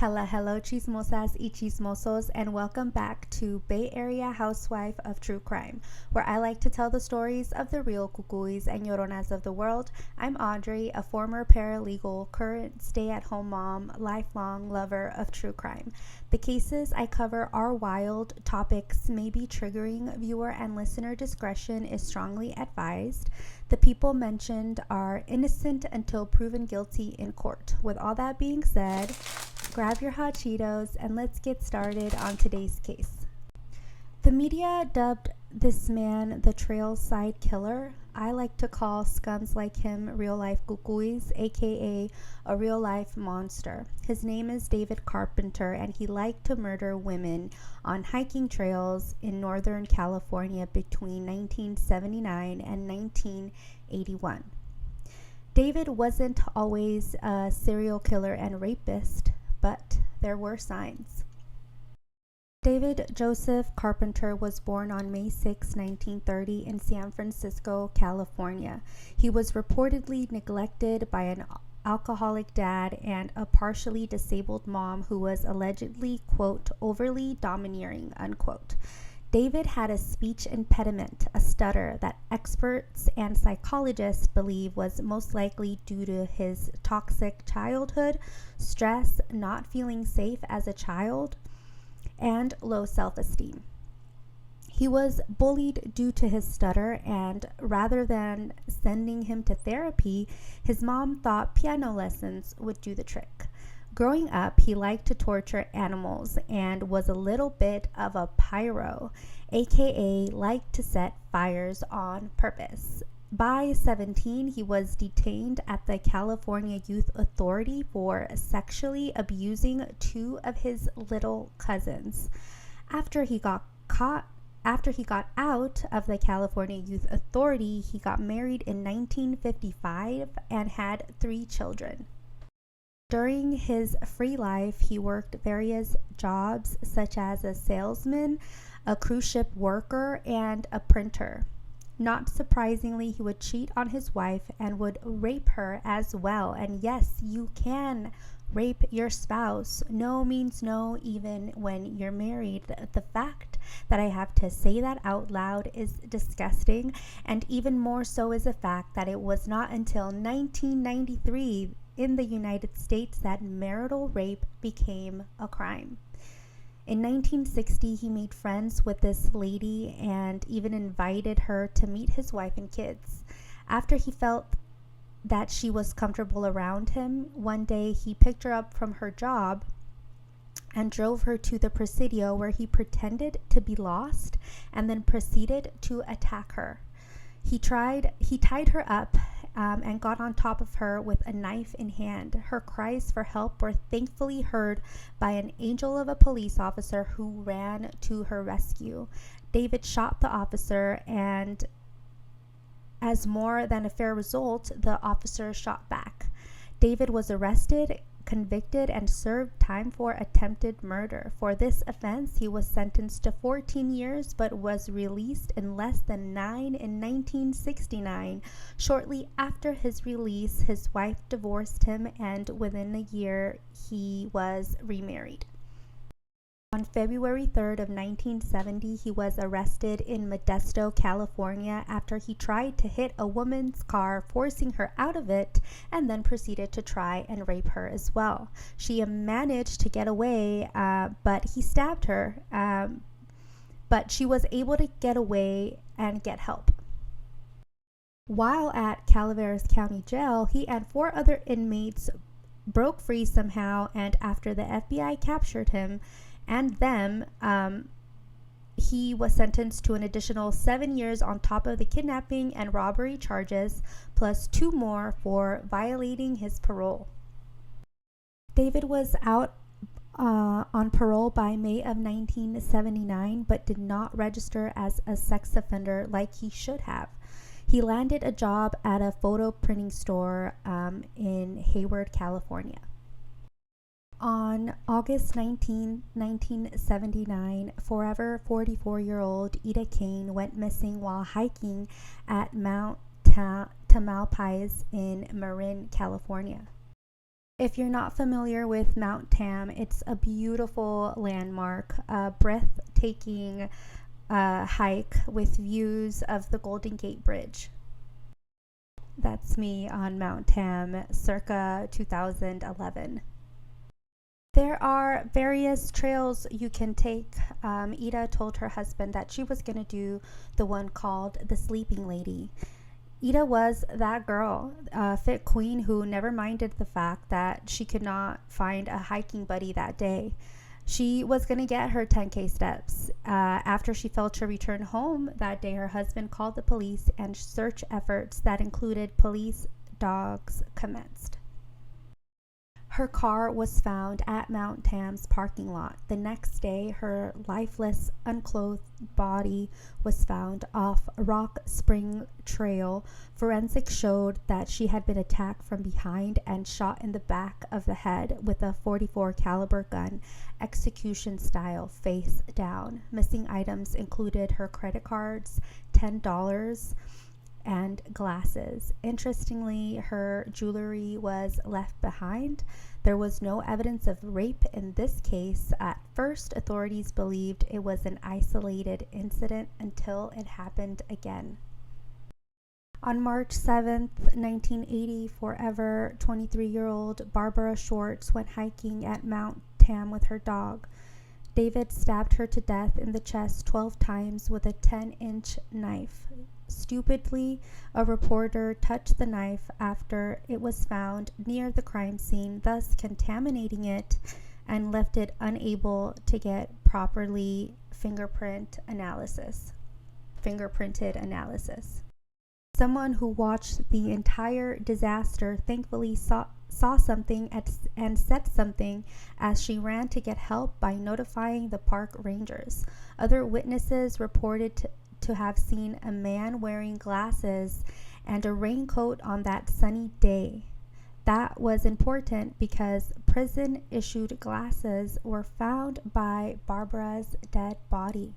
Hello, chismosas y chismosos, and welcome back to Bay Area Housewife of True Crime, where I like to tell the stories of the real cucuys and lloronas of the world. I'm Audrey, a former paralegal, current stay-at-home mom, lifelong lover of true crime. The cases I cover are wild, topics may be triggering, viewer and listener discretion is strongly advised. The people mentioned are innocent until proven guilty in court. With all that being said, grab your hot Cheetos and let's get started on today's case. The media dubbed this man the Trailside Killer. I like to call scums like him real-life cucuys, aka a real-life monster. His name is David Carpenter, and he liked to murder women on hiking trails in Northern California between 1979 and 1981. David wasn't always a serial killer and rapist, but there were signs. David Joseph Carpenter was born on May 6, 1930 in San Francisco, California. He was reportedly neglected by an alcoholic dad and a partially disabled mom who was allegedly, quote, overly domineering, unquote. David had a speech impediment, a stutter, that experts and psychologists believe was most likely due to his toxic childhood, stress, not feeling safe as a child, and low self-esteem. He was bullied due to his stutter, and rather than sending him to therapy, his mom thought piano lessons would do the trick. Growing up, he liked to torture animals and was a little bit of a pyro, aka liked to set fires on purpose. By 17, he was detained at the California Youth Authority for sexually abusing two of his little cousins. After he got out of the California Youth Authority, he got married in 1955 and had 3 children. During his free life, he worked various jobs such as a salesman, a cruise ship worker, and a printer. Not surprisingly, he would cheat on his wife and would rape her as well. And yes, you can rape your spouse. No means no, even when you're married. The fact that I have to say that out loud is disgusting, and even more so is the fact that it was not until 1993 in the United States that marital rape became a crime. In 1960, he made friends with this lady and even invited her to meet his wife and kids. After he felt that she was comfortable around him, one day he picked her up from her job and drove her to the Presidio, where he pretended to be lost and then proceeded to attack her. He tied her up and got on top of her with a knife in hand. Her cries for help were thankfully heard by an angel of a police officer who ran to her rescue. David shot the officer, and as more than a fair result, the officer shot back. David was arrested, convicted, and served time for attempted murder. For this offense, he was sentenced to 14 years but was released in less than 9 in 1969. Shortly after his release, his wife divorced him, and within a year, he was remarried. On February 3rd of 1970, he was arrested in Modesto, California, after he tried to hit a woman's car, forcing her out of it, and then proceeded to try and rape her as well. She managed to get away, but he stabbed her, but she was able to get away and get help. While at Calaveras County Jail, he and 4 other inmates broke free somehow, and after the FBI captured him and them, he was sentenced to an additional 7 years on top of the kidnapping and robbery charges, plus 2 more for violating his parole. David was out on parole by May of 1979, but did not register as a sex offender like he should have. He landed a job at a photo printing store in Hayward, California. On August 19, 1979, forever 44-year-old Ida Kane went missing while hiking at Mount Tamalpais in Marin, California. If you're not familiar with Mount Tam, it's a beautiful landmark, a breathtaking hike with views of the Golden Gate Bridge. That's me on Mount Tam circa 2011. There are various trails you can take. Ida told her husband that she was going to do the one called the Sleeping Lady. Ida was that girl, a fit queen who never minded the fact that she could not find a hiking buddy that day. She was going to get her 10K steps. After she failed to return home that day, her husband called the police and search efforts that included police dogs commenced. Her car was found at Mount Tam's parking lot. The next day, her lifeless, unclothed body was found off Rock Spring Trail. Forensics showed that she had been attacked from behind and shot in the back of the head with a .44 caliber gun, execution style, face down. Missing items included her credit cards, $10, and glasses. Interestingly, her jewelry was left behind. There was no evidence of rape in this case. At first, authorities believed it was an isolated incident until it happened again. On March 7th, 1980, forever 23-year-old Barbara Schwartz went hiking at Mount Tam with her dog. David stabbed her to death in the chest 12 times with a 10-inch knife. Stupidly, a reporter touched the knife after it was found near the crime scene, thus contaminating it and left it unable to get properly fingerprinted analysis. Someone who watched the entire disaster thankfully saw something and said something as she ran to get help by notifying the park rangers. Other witnesses reported to have seen a man wearing glasses and a raincoat on that sunny day. That was important because prison-issued glasses were found by Barbara's dead body.